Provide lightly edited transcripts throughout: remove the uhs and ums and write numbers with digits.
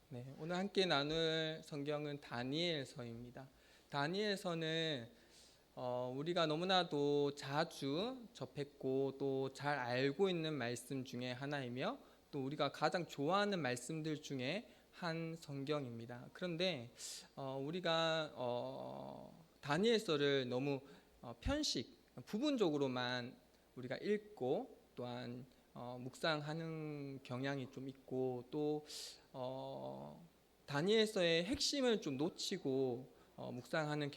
네, 오늘 함께 나눌 성경은 다니엘서입니다. 다니엘서는 우리가 너무나도 자주 접했고 또 잘 알고 있는 말씀 중에 하나이며 또 우리가 가장 좋아하는 말씀들 중에 한 성경입니다. 그런데 우리가 다니엘서를 너무 편식, 부분적으로만 우리가 읽고 또한 묵상하는 경향이 좀 있고 또 다니엘서의 핵심을 좀 놓치고 묵상하는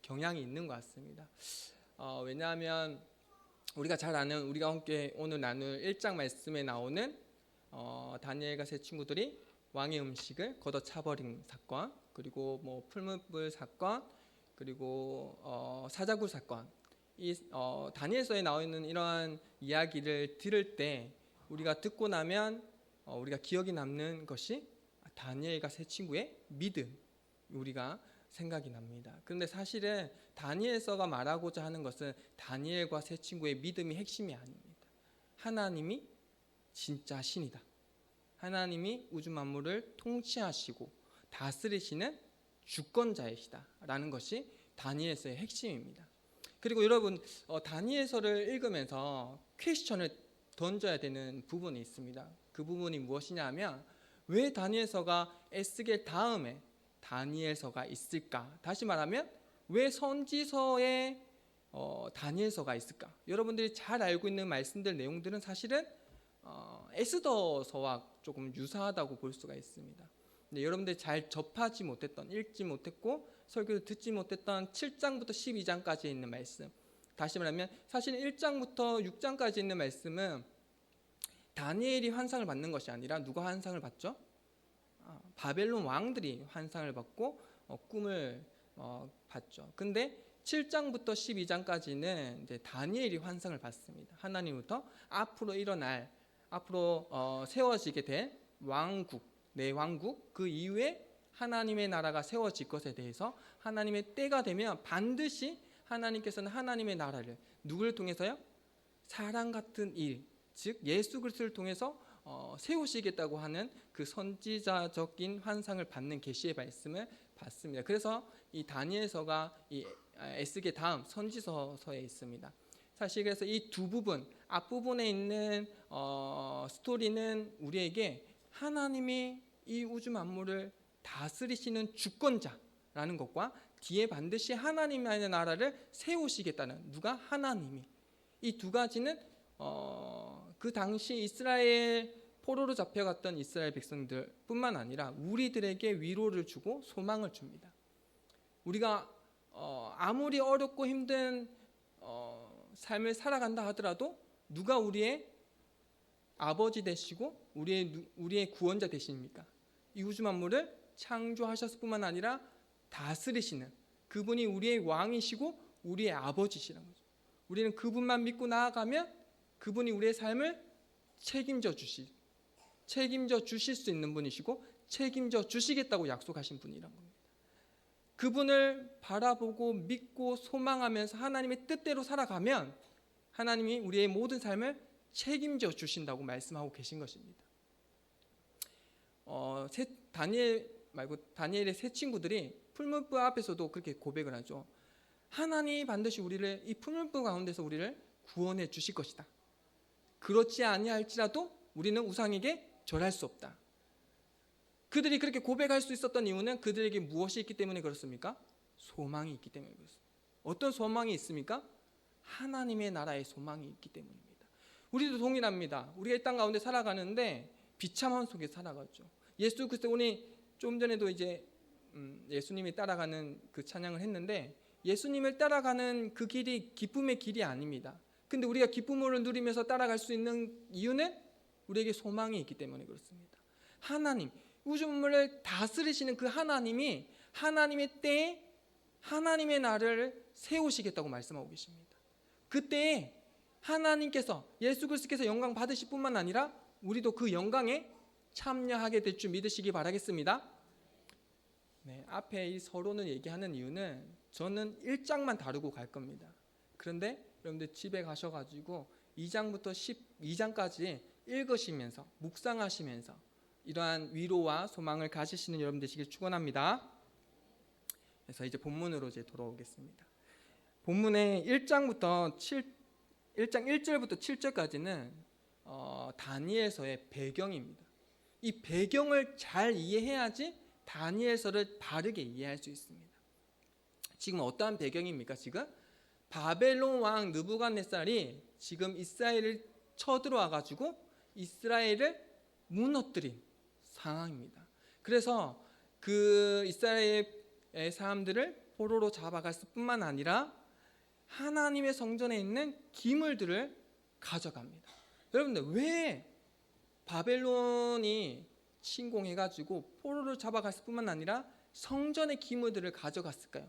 경향이 있는 것 같습니다. 왜냐하면 우리가 잘 아는 우리가 함께 오늘 나눌 1장 말씀에 나오는 다니엘과 세 친구들이 왕의 음식을 걷어차버린 사건, 그리고 뭐 풀무불 사건, 그리고 사자굴 사건, 이 다니엘서에 나와 있는 이러한 이야기를 들을 때 우리가 듣고 나면 우리가 기억이 남는 것이 다니엘과 세 친구의 믿음, 우리가 생각이 납니다. 그런데 사실은 다니엘서가 말하고자 하는 것은 다니엘과 세 친구의 믿음이 핵심이 아닙니다. 하나님이 진짜 신이다. 하나님이 우주 만물을 통치하시고 다스리시는 주권자이시다 라는 것이 다니엘서의 핵심입니다. 그리고 여러분, 다니엘서를 읽으면서 퀘스천을 던져야 되는 부분이 있습니다. 그 부분이 무엇이냐 하면, 왜 다니엘서가 에스겔 다음에 다니엘서가 있을까? 다시 말하면 왜 선지서에 다니엘서가 있을까? 여러분들이 잘 알고 있는 말씀들 내용들은 사실은 에스더서와 조금 유사하다고 볼 수가 있습니다. 근데 여러분들이 잘 접하지 못했던, 읽지 못했고 설교를 듣지 못했던 7장부터 12장까지 있는 말씀, 다시 말하면 사실 1장부터 6장까지 있는 말씀은 다니엘이 환상을 받는 것이 아니라 누가 환상을 받죠? 바벨론 왕들이 환상을 받고 꿈을 봤죠. 근데 7장부터 12장까지는 이제 다니엘이 환상을 받습니다. 하나님부터 앞으로 일어날, 앞으로 세워지게 될 왕국, 내 왕국, 그 이후에 하나님의 나라가 세워질 것에 대해서 하나님의 때가 되면 반드시 하나님께서는 하나님의 나라를 누구를 통해서요? 사랑 같은 일, 즉 예수 그리스도를 통해서 세우시겠다고 하는 그 선지자적인 환상을 받는 계시의 말씀을 받습니다. 그래서 이 다니엘서가 이 에스겔 다음 선지서에 있습니다. 사실 그래서 이 두 부분, 앞부분에 있는 스토리는 우리에게 하나님이 이 우주 만물을 다스리시는 주권자라는 것과 뒤에 반드시 하나님의 나라를 세우시겠다는, 누가? 하나님이. 이 두 가지는 그 당시 이스라엘 포로로 잡혀갔던 이스라엘 백성들 뿐만 아니라 우리들에게 위로를 주고 소망을 줍니다. 우리가 아무리 어렵고 힘든 삶을 살아간다 하더라도 누가 우리의 아버지 되시고 우리의 구원자 되십니까? 이 우주 만물을 창조하셨을 뿐만 아니라 다스리시는 그분이 우리의 왕이시고 우리의 아버지시라는 거죠. 우리는 그분만 믿고 나아가면 그분이 우리의 삶을 책임져 주실 수 있는 분이시고 책임져 주시겠다고 약속하신 분이란 겁니다. 그분을 바라보고 믿고 소망하면서 하나님의 뜻대로 살아가면 하나님이 우리의 모든 삶을 책임져 주신다고 말씀하고 계신 것입니다. 다니엘의 세 친구들이 풀무불 앞에서도 그렇게 고백을 하죠. 하나님이 반드시 우리를 이 풀무불 가운데서 우리를 구원해 주실 것이다. 그렇지 아니할지라도 우리는 우상에게 절할 수 없다. 그들이 그렇게 고백할 수 있었던 이유는 그들에게 무엇이 있기 때문에 그렇습니까? 소망이 있기 때문에 그렇습니다. 어떤 소망이 있습니까? 하나님의 나라의 소망이 있기 때문입니다. 우리도 동일합니다. 우리가 이 땅 가운데 살아가는데 비참함 속에 살아가죠. 예수 그리스도, 오늘 좀 전에도 이제 예수님이 따라가는 그 찬양을 했는데, 예수님을 따라가는 그 길이 기쁨의 길이 아닙니다. 근데 우리가 기쁨을 누리면서 따라갈 수 있는 이유는 우리에게 소망이 있기 때문에 그렇습니다. 하나님, 우주 만물을 다스리시는 그 하나님이 하나님의 때에 하나님의 나라를 세우시겠다고 말씀하고 계십니다. 그때에 하나님께서, 예수 그리스도께서 영광 받으실 뿐만 아니라 우리도 그 영광에 참여하게 될 줄 믿으시기 바라겠습니다. 네, 앞에 이 서론을 얘기하는 이유는 저는 1장만 다루고 갈 겁니다. 그런데 여러분들 집에 가셔가지고 2장부터 12장까지 읽으시면서 묵상하시면서 이러한 위로와 소망을 가지시는 여러분 되시길 축원합니다. 그래서 이제 본문으로 이제 돌아오겠습니다. 본문의 1장 1절부터 7절까지는 다니엘서의 배경입니다. 이 배경을 잘 이해해야지 다니엘서를 바르게 이해할 수 있습니다. 지금 어떠한 배경입니까? 지금 바벨론 왕 느부갓네살이 지금 이스라엘을 쳐들어와 가지고 이스라엘을 무너뜨린 상황입니다. 그래서 그 이스라엘의 사람들을 포로로 잡아갔을 뿐만 아니라 하나님의 성전에 있는 기물들을 가져갑니다. 여러분들, 왜 바벨론이 침공해가지고 포로를 잡아갔을 뿐만 아니라 성전의 기물들을 가져갔을까요?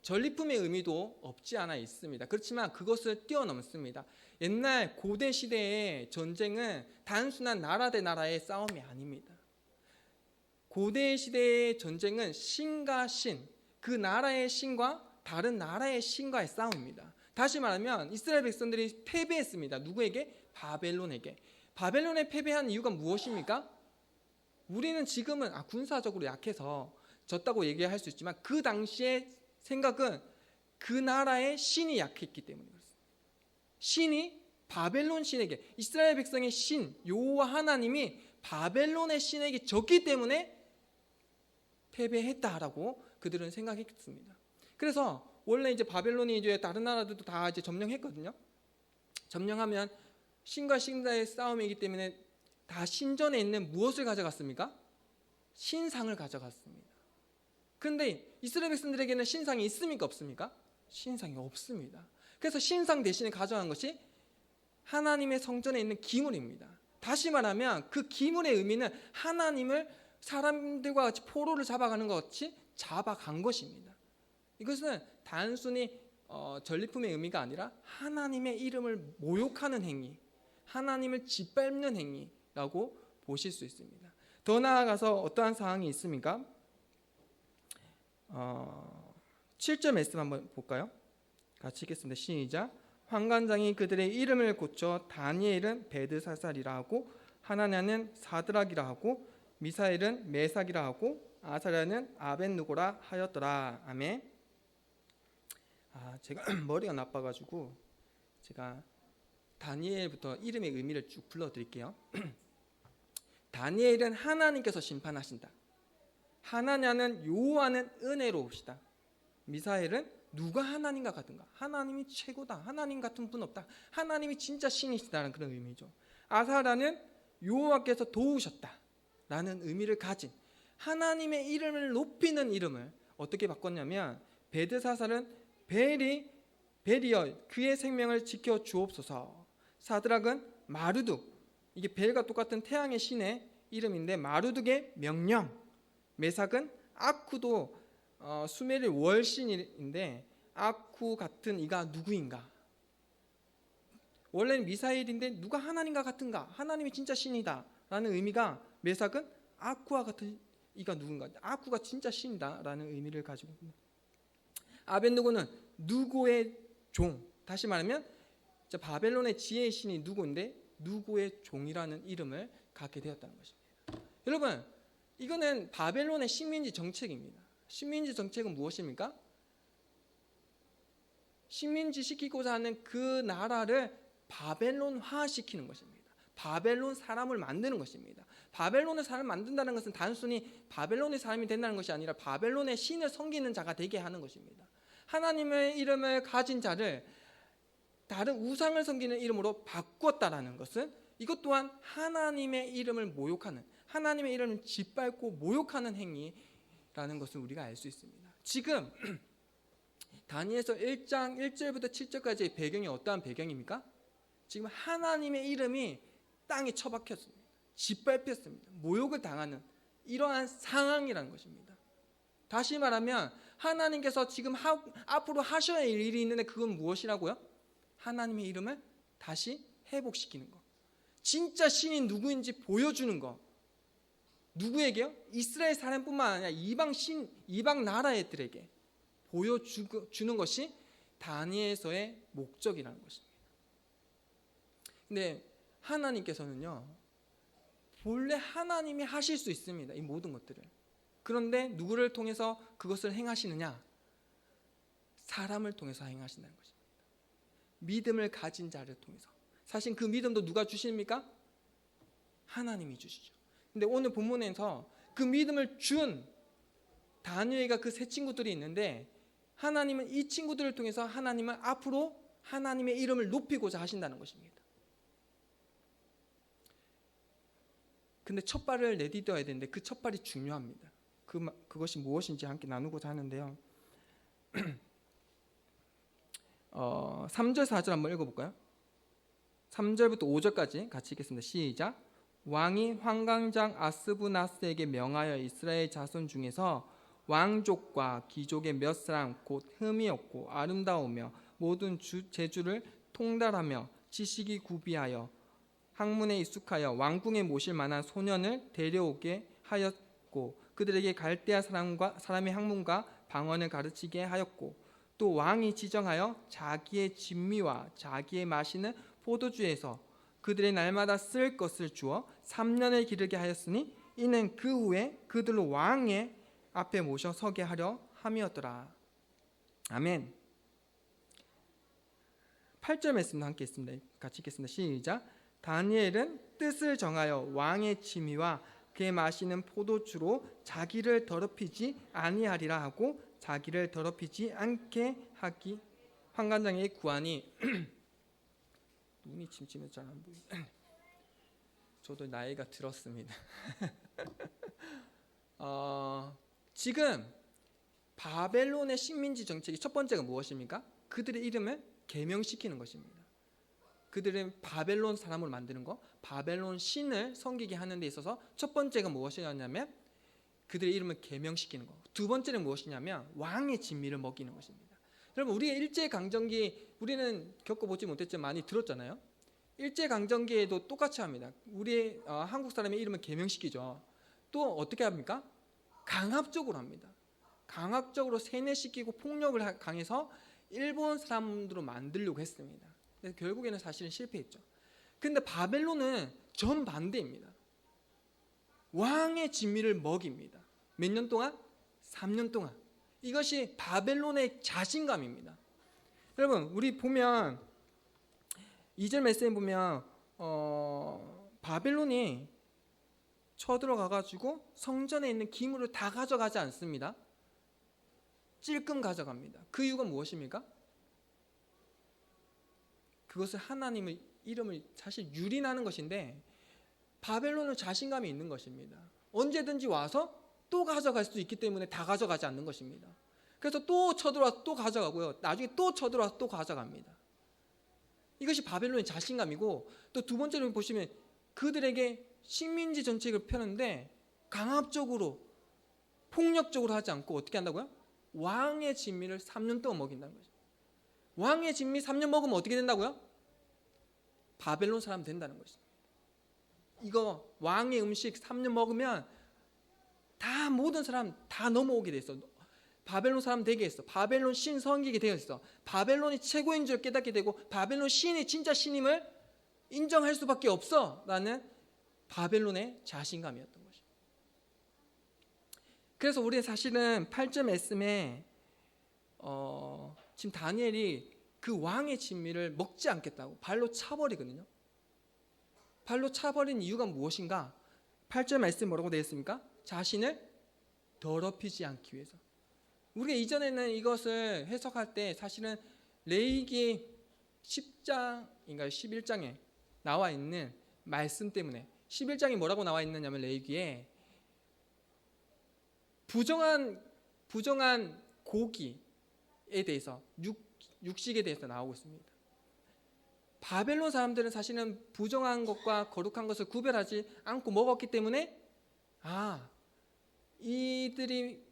전리품의 의미도 없지 않아 있습니다. 그렇지만 그것을 뛰어넘습니다. 옛날 고대 시대의 전쟁은 단순한 나라 대 나라의 싸움이 아닙니다. 고대 시대의 전쟁은 신과 신, 그 나라의 신과 다른 나라의 신과의 싸움입니다. 다시 말하면 이스라엘 백성들이 패배했습니다. 누구에게? 바벨론에게. 바벨론에 패배한 이유가 무엇입니까? 우리는 지금은 군사적으로 약해서 졌다고 얘기할 수 있지만 그 당시의 생각은 그 나라의 신이 약했기 때문에 그렇습니다. 신이 바벨론 신에게, 이스라엘 백성의 신 여호와 하나님이 바벨론의 신에게 졌기 때문에 패배했다라고 그들은 생각했습니다. 그래서 원래 이제 바벨론이 이제 다른 나라들도 다 이제 점령했거든요. 점령하면 신과 신과의 싸움이기 때문에 다 신전에 있는 무엇을 가져갔습니까? 신상을 가져갔습니다. 그런데 이스라엘 백성들에게는 신상이 있습니까? 없습니까? 신상이 없습니다. 그래서 신상 대신에 가져간 것이 하나님의 성전에 있는 기물입니다. 다시 말하면 그 기물의 의미는 하나님을 사람들과 같이 포로를 잡아가는 것 같이 잡아간 것입니다. 이것은 단순히 전리품의 의미가 아니라 하나님의 이름을 모욕하는 행위, 하나님을 짓밟는 행위라고 보실 수 있습니다. 더 나아가서 어떠한 상황이 있습니까? 7절 말씀 한번 볼까요? 같이 읽겠습니다. 시작. 환관장이 그들의 이름을 고쳐 다니엘은 베드사살이라 하고 하나냐는 사드락이라 하고 미사엘은 메삭이라 하고 아사랴는 아벳느고라 하였더라. 아멘. 제가 머리가 나빠가지고 제가 다니엘부터 이름의 의미를 쭉 불러드릴게요. 다니엘은 하나님께서 심판하신다. 하나냐는 여호와는 은혜로우시다. 미사엘은 누가 하나님과 같은가? 하나님이 최고다. 하나님 같은 분 없다. 하나님이 진짜 신이시다는 그런 의미죠. 아사랴는 여호와께서 도우셨다라는 의미를 가진 하나님의 이름을 높이는 이름을 어떻게 바꿨냐면 베드사살은 벨이여 그의 생명을 지켜 주옵소서. 사드락은 마르둑, 이게 벨과 똑같은 태양의 신의 이름인데 마르둑의 명령. 메삭은 아쿠도 수메르 월신인데 아쿠 같은 이가 누구인가? 원래는 미사일인데 누가 하나님과 같은가? 하나님이 진짜 신이다 라는 의미가, 메삭은 아쿠와 같은 이가 누군가? 아쿠가 진짜 신이다 라는 의미를 가지고 있습니다. 아벳느고는 누구의 종, 다시 말하면 바벨론의 지혜의 신이 누구인데 누구의 종이라는 이름을 갖게 되었다는 것입니다. 여러분, 이거는 바벨론의 식민지 정책입니다. 식민지 정책은 무엇입니까? 식민지 시키고자 하는 그 나라를 바벨론화 시키는 것입니다. 바벨론 사람을 만드는 것입니다. 바벨론의 사람을 만든다는 것은 단순히 바벨론의 사람이 된다는 것이 아니라 바벨론의 신을 섬기는 자가 되게 하는 것입니다. 하나님의 이름을 가진 자를 다른 우상을 섬기는 이름으로 바꿨다라는 것은 이것 또한 하나님의 이름을 모욕하는, 하나님의 이름을 짓밟고 모욕하는 행위라는 것을 우리가 알 수 있습니다. 지금 다니엘서 1장 1절부터 7절까지의 배경이 어떠한 배경입니까? 지금 하나님의 이름이 땅에 처박혔습니다. 짓밟혔습니다. 모욕을 당하는 이러한 상황이라는 것입니다. 다시 말하면 하나님께서 지금 앞으로 하셔야 할 일이 있는데 그건 무엇이라고요? 하나님의 이름을 다시 회복시키는 것. 진짜 신이 누구인지 보여주는 것. 누구에게요? 이스라엘 사람뿐만 아니라 이방 나라들에게 보여주는 것이 다니엘서의 목적이라는 것입니다. 근데 하나님께서는요, 본래 하나님이 하실 수 있습니다. 이 모든 것들을. 그런데 누구를 통해서 그것을 행하시느냐? 사람을 통해서 행하신다는 것입니다. 믿음을 가진 자를 통해서. 사실 그 믿음도 누가 주십니까? 하나님이 주시죠. 근데 오늘 본문에서 그 믿음을 준 다니엘과 그 세 친구들이 있는데, 하나님은 이 친구들을 통해서 하나님은 앞으로 하나님의 이름을 높이고자 하신다는 것입니다. 근데 첫 발을 내딛어야 되는데 그 첫 발이 중요합니다. 그것이 무엇인지 함께 나누고자 하는데요. 3절 4절 한번 읽어볼까요? 3절부터 5절까지 같이 읽겠습니다. 시작. 왕이 환관장 아스부나스에게 명하여 이스라엘 자손 중에서 왕족과 귀족의 몇 사람 곧 흠이 없고 아름다우며 모든 재주를 통달하며 지식이 구비하여 학문에 익숙하여 왕궁에 모실 만한 소년을 데려오게 하였고, 그들에게 갈대아 사람의 학문과 방언을 가르치게 하였고, 또 왕이 지정하여 자기의 진미와 자기의 마시는 포도주에서 그들의 날마다 쓸 것을 주어 3년을 기르게 하였으니, 이는 그 후에 그들로 왕의 앞에 모셔 서게 하려 함이었더라. 아멘. 8절 말씀 함께 있습니다. 같이 읽겠습니다. 시작. 다니엘은 뜻을 정하여 왕의 취미와 그의 마시는 포도주로 자기를 더럽히지 아니하리라 하고, 자기를 더럽히지 않게 하기 환관장의 구하니 눈이 침침해서 잘 안 보이네. 저도 나이가 들었습니다. 지금 바벨론의 식민지 정책이 첫 번째가 무엇입니까? 그들의 이름을 개명시키는 것입니다. 그들은 바벨론 사람으로 만드는 거, 바벨론 신을 섬기게 하는 데 있어서 첫 번째가 무엇이었냐면 그들의 이름을 개명시키는 거. 두 번째는 무엇이냐면 왕의 진미를 먹이는 것입니다. 여러분, 우리의 일제강점기 우리는 겪어보지 못했지만 많이 들었잖아요. 일제강점기에도 똑같이 합니다. 우리 한국 사람의 이름을 개명시키죠. 또 어떻게 합니까? 강압적으로 합니다. 강압적으로 세뇌시키고 폭력을 강해서 일본 사람으로 만들려고 했습니다. 그래서 결국에는 사실은 실패했죠. 근데 바벨론은 정반대입니다. 왕의 진미를 먹입니다. 몇 년 동안? 3년 동안. 이것이 바벨론의 자신감입니다. 여러분, 우리 보면 2절 말씀에 보면 바벨론이 쳐들어가 가지고 성전에 있는 기물을 다 가져가지 않습니다. 찔끔 가져갑니다. 그 이유가 무엇입니까? 그것을 하나님의 이름을 사실 유린하는 것인데, 바벨론은 자신감이 있는 것입니다. 언제든지 와서 또 가져갈 수 있기 때문에 다 가져가지 않는 것입니다. 그래서 또 쳐들어와서 또 가져가고요. 나중에 또 쳐들어와서 또 가져갑니다. 이것이 바벨론의 자신감이고, 또 두 번째로 보시면 그들에게 식민지 정책을 펴는데 강압적으로 폭력적으로 하지 않고 어떻게 한다고요? 왕의 진미를 3년 동안 먹인다는 거죠. 왕의 진미 3년 먹으면 어떻게 된다고요? 바벨론 사람 된다는 것입니다. 이거 왕의 음식 3년 먹으면 다 모든 사람 다 넘어오게 돼 있어. 바벨론 사람 되게 했어. 바벨론 신 섬기게 되어 있어. 바벨론이 최고인 줄 깨닫게 되고 바벨론 신이 진짜 신임을 인정할 수밖에 없어 라는 바벨론의 자신감이었던 것이죠. 그래서 우리는 사실은 8절 말씀에 지금 다니엘이 그 왕의 진미를 먹지 않겠다고 발로 차버리거든요. 발로 차버린 이유가 무엇인가? 8절 말씀 뭐라고 되어 있습니까? 자신을 더럽히지 않기 위해서. 우리가 이전에는 이것을 해석할 때 사실은 레위기 10장인가요? 11장에 나와 있는 말씀 때문에, 11장에 뭐라고 나와 있느냐면 레위기에 부정한 고기에 대해서 육식에 대해서 나오고 있습니다. 바벨론 사람들은 사실은 부정한 것과 거룩한 것을 구별하지 않고 먹었기 때문에 이들이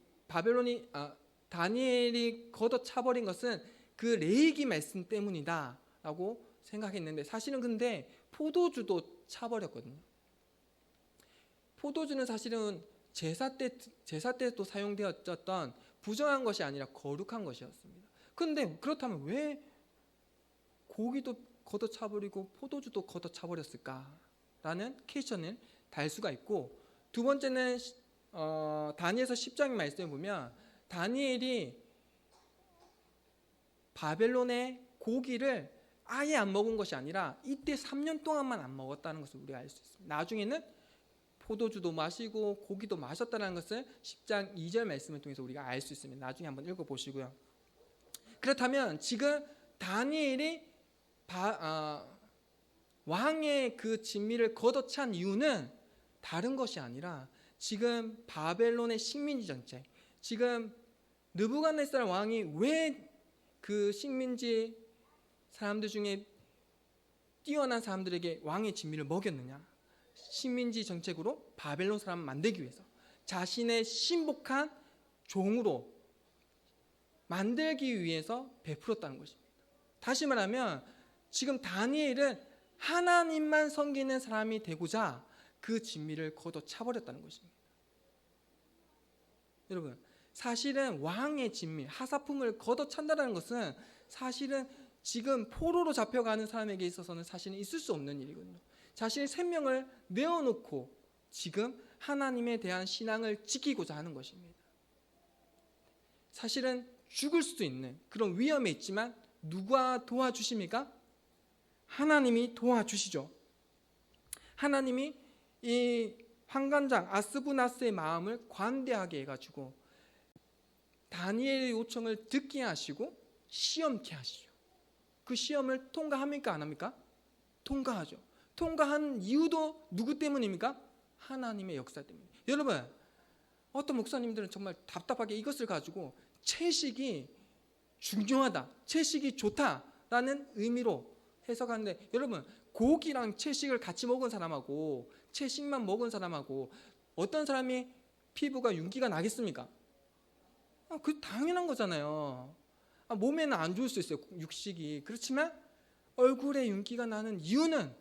다니엘이 걷어차버린 것은 그 레위기 말씀 때문이다 라고 생각했는데, 사실은 근데 포도주도 차버렸거든요. 포도주는 사실은 제사 때도 사용되었던 부정한 것이 아니라 거룩한 것이었습니다. 그런데 그렇다면 왜 고기도 걷어차버리고 포도주도 걷어차버렸을까라는 퀘스천을 달 수가 있고, 두 번째는 다니엘서 10장의 말씀을 보면 다니엘이 바벨론의 고기를 아예 안 먹은 것이 아니라 이때 3년 동안만 안 먹었다는 것을 우리가 알 수 있습니다. 나중에는 포도주도 마시고 고기도 마셨다는 것을 10장 2절 말씀을 통해서 우리가 알 수 있습니다. 나중에 한번 읽어보시고요. 그렇다면 지금 다니엘이 왕의 그 진미를 걷어찬 이유는 다른 것이 아니라 지금 바벨론의 식민지 정책, 지금 느부갓네살 왕이 왜 그 식민지 사람들 중에 뛰어난 사람들에게 왕의 진미를 먹였느냐? 식민지 정책으로 바벨론 사람을 만들기 위해서 자신의 신복한 종으로 만들기 위해서 베풀었다는 것입니다. 다시 말하면 지금 다니엘은 하나님만 섬기는 사람이 되고자 그 진미를 걷어차버렸다는 것입니다. 여러분, 사실은 왕의 진미, 하사품을 걷어찬다는 것은 사실은 지금 포로로 잡혀가는 사람에게 있어서는 사실은 있을 수 없는 일이거든요. 자신의 생명을 내어놓고 지금 하나님에 대한 신앙을 지키고자 하는 것입니다. 사실은 죽을 수도 있는 그런 위험에 있지만 누가 도와주십니까? 하나님이 도와주시죠. 하나님이 이 환관장 아스부나스의 마음을 관대하게 해가지고 다니엘의 요청을 듣게 하시고 시험케 하시죠. 그 시험을 통과합니까? 안 합니까? 통과하죠. 통과한 이유도 누구 때문입니까? 하나님의 역사 때문에. 여러분, 어떤 목사님들은 정말 답답하게 이것을 가지고 채식이 중요하다, 채식이 좋다라는 의미로 해석하는데, 여러분, 고기랑 채식을 같이 먹은 사람하고 채식만 먹은 사람하고 어떤 사람이 피부가 윤기가 나겠습니까? 그 당연한 거잖아요. 몸에는 안 좋을 수 있어요, 육식이. 그렇지만 얼굴에 윤기가 나는 이유는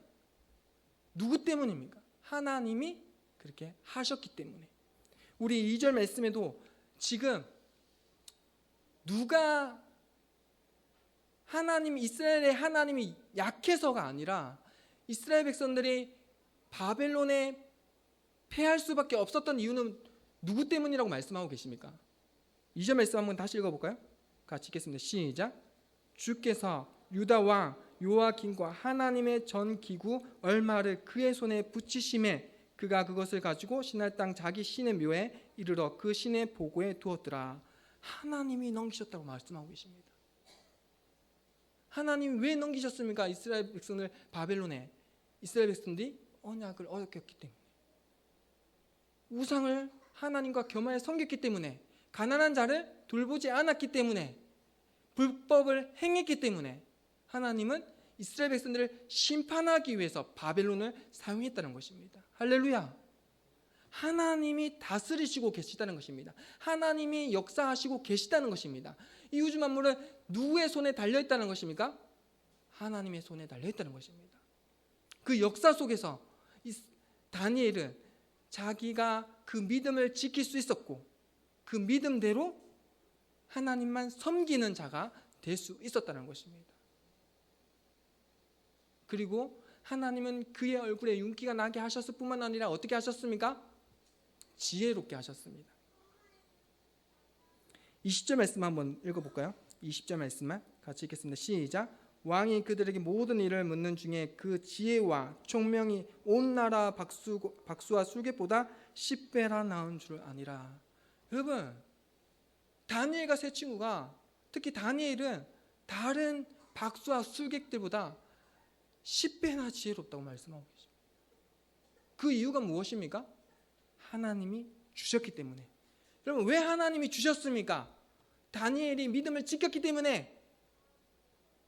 누구 때문입니까? 하나님이 그렇게 하셨기 때문에. 우리 2절 말씀에도 지금 누가 이스라엘의 하나님이 약해서가 아니라 이스라엘 백성들이 바벨론에 패할 수밖에 없었던 이유는 누구 때문이라고 말씀하고 계십니까? 2절 말씀 한번 다시 읽어볼까요? 같이 읽겠습니다. 시작. 주께서 유다 왕 요아김과 하나님의 전 기구 얼마를 그의 손에 붙이심에 그가 그것을 가지고 신할 땅 자기 신의 묘에 이르러 그 신의 보고에 두었더라. 하나님이 넘기셨다고 말씀하고 계십니다. 하나님 왜 넘기셨습니까? 이스라엘 백성을 바벨론에. 이스라엘 백성들이 언약을 어겼기 때문에, 우상을 하나님과 겸하여 섬겼기 때문에, 가난한 자를 돌보지 않았기 때문에, 불법을 행했기 때문에 하나님은 이스라엘 백성들을 심판하기 위해서 바벨론을 사용했다는 것입니다. 할렐루야. 하나님이 다스리시고 계시다는 것입니다. 하나님이 역사하시고 계시다는 것입니다. 이 우주 만물은 누구의 손에 달려있다는 것입니까? 하나님의 손에 달려있다는 것입니다. 그 역사 속에서 다니엘은 자기가 그 믿음을 지킬 수 있었고 그 믿음대로 하나님만 섬기는 자가 될 수 있었다는 것입니다. 그리고 하나님은 그의 얼굴에 윤기가 나게 하셨을 뿐만 아니라 어떻게 하셨습니까? 지혜롭게 하셨습니다. 20절 말씀 한번 읽어볼까요? 20절 말씀만 같이 읽겠습니다. 시작. 왕이 그들에게 모든 일을 묻는 중에 그 지혜와 총명이 온 나라 박수와 술객보다 10배나 나은 줄 아니라. 여러분, 다니엘과 세 친구가, 특히 다니엘은 다른 박수와 술객들보다 10배나 지혜롭다고 말씀하고 계십니다. 그 이유가 무엇입니까? 하나님이 주셨기 때문에. 여러분, 왜 하나님이 주셨습니까? 다니엘이 믿음을 지켰기 때문에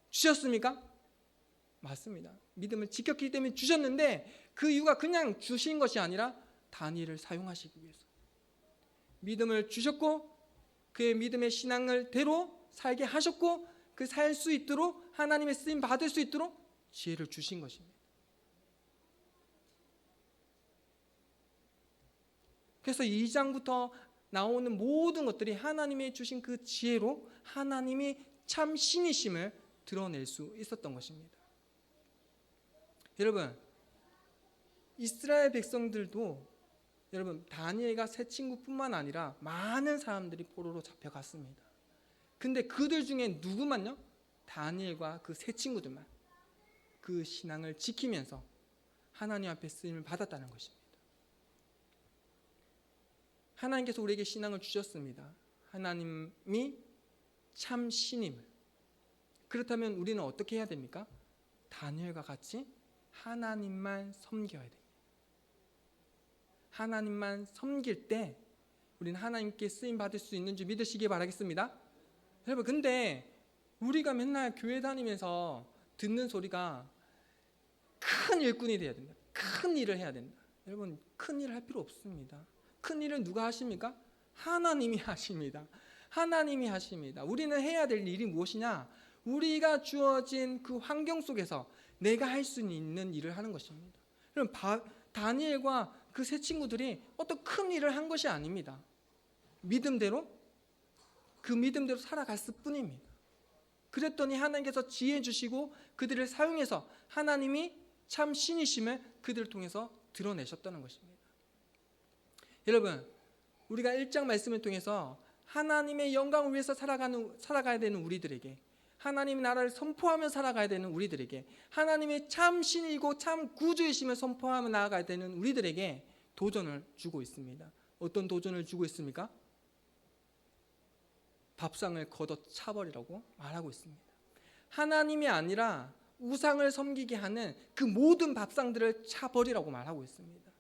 주셨습니까? 맞습니다. 믿음을 지켰기 때문에 주셨는데 그 이유가 그냥 주신 것이 아니라 다니엘을 사용하시기 위해서. 믿음을 주셨고 그의 믿음의 신앙을 대로 살게 하셨고 그 살 수 있도록 하나님의 쓰임 받을 수 있도록 지혜를 주신 것입니다. 그래서 2장부터 나오는 모든 것들이 하나님이 주신 그 지혜로 하나님이 참 신이심을 드러낼 수 있었던 것입니다. 여러분, 이스라엘 백성들도 여러분 다니엘과 세 친구뿐만 아니라 많은 사람들이 포로로 잡혀갔습니다. 근데 그들 중에 누구만요? 다니엘과 그 세 친구들만 그 신앙을 지키면서 하나님 앞에 쓰임을 받았다는 것입니다. 하나님께서 우리에게 신앙을 주셨습니다. 하나님이 참 신임을. 그렇다면 우리는 어떻게 해야 됩니까? 다니엘과 같이 하나님만 섬겨야 됩니다. 하나님만 섬길 때 우리는 하나님께 쓰임 받을 수 있는 줄 믿으시기 바라겠습니다. 여러분, 근데 우리가 맨날 교회 다니면서 듣는 소리가 큰 일꾼이 돼야 된다. 큰 일을 해야 된다. 여러분, 큰 일을 할 필요 없습니다. 큰 일은 누가 하십니까? 하나님이 하십니다. 하나님이 하십니다. 우리는 해야 될 일이 무엇이냐? 우리가 주어진 그 환경 속에서 내가 할 수 있는 일을 하는 것입니다. 그럼 다니엘과 그 세 친구들이 어떤 큰 일을 한 것이 아닙니다. 믿음대로 그 믿음대로 살아갔을 뿐입니다. 그랬더니 하나님께서 지혜 주시고 그들을 사용해서 하나님이 참 신이심을 그들을 통해서 드러내셨다는 것입니다. 여러분, 우리가 1장 말씀을 통해서 하나님의 영광을 위해서 살아가야 되는 우리들에게, 하나님의 나라를 선포하며 살아가야 되는 우리들에게, 하나님의 참 신이고 참 구주이심을 선포하며 나아가야 되는 우리들에게 도전을 주고 있습니다. 어떤 도전을 주고 있습니까? 밥상을 걷어차버리라고 말하고 있습니다. 하나님이 아니라 우상을 섬기게 하는 그 모든 밥상들을 차버리라고 말하고 있습니다.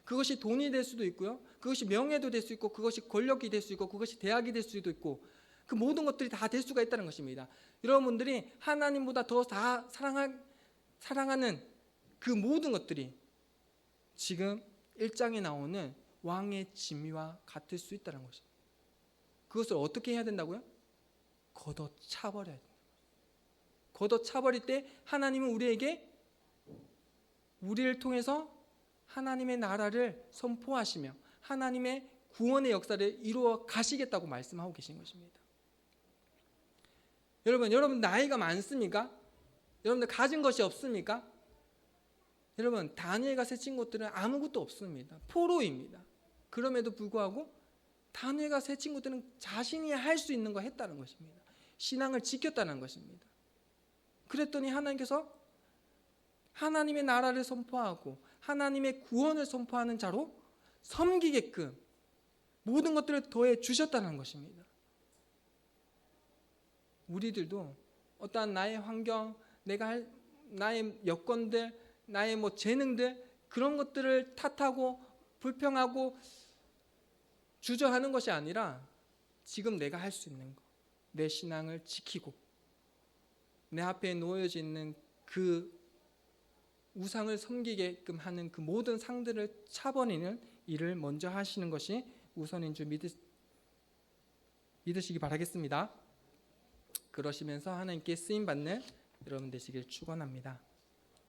그것이 돈이 될 수도 있고요, 그것이 명예도 될 수 있고, 그것이 권력이 될 수 있고, 그것이 대학이 될 수도 있고, 그 모든 것들이 다 될 수가 있다는 것입니다. 여러분들이 하나님보다 더 사랑하는 그 모든 것들이 지금 1장에 나오는 왕의 진미와 같을 수 있다는 것입니다. 그것을 어떻게 해야 된다고요? 걷어차버려야 됩니다. 걷어차버릴 때 하나님은 우리를 통해서 하나님의 나라를 선포하시며 하나님의 구원의 역사를 이루어 가시겠다고 말씀하고 계신 것입니다. 여러분 나이가 많습니까? 여러분들 가진 것이 없습니까? 여러분, 다니엘과 세 친구들은 아무것도 없습니다. 포로입니다. 그럼에도 불구하고 다니엘과 세 친구들은 자신이 할 수 있는 거 했다는 것입니다. 신앙을 지켰다는 것입니다. 그랬더니 하나님께서 하나님의 나라를 선포하고 하나님의 구원을 선포하는 자로 섬기게끔 모든 것들을 더해 주셨다는 것입니다. 우리들도 어떠한 나의 환경, 나의 여건들, 나의 재능들, 그런 것들을 탓하고 불평하고 주저하는 것이 아니라 지금 내가 할 수 있는 것, 내 신앙을 지키고 내 앞에 놓여져 있는 그 우상을 섬기게끔 하는 그 모든 상들을 차버리는 일을 먼저 하시는 것이 우선인 줄 믿으시기 바라겠습니다. 그러시면서 하나님께 쓰임받는 여러분 되시길 축원합니다.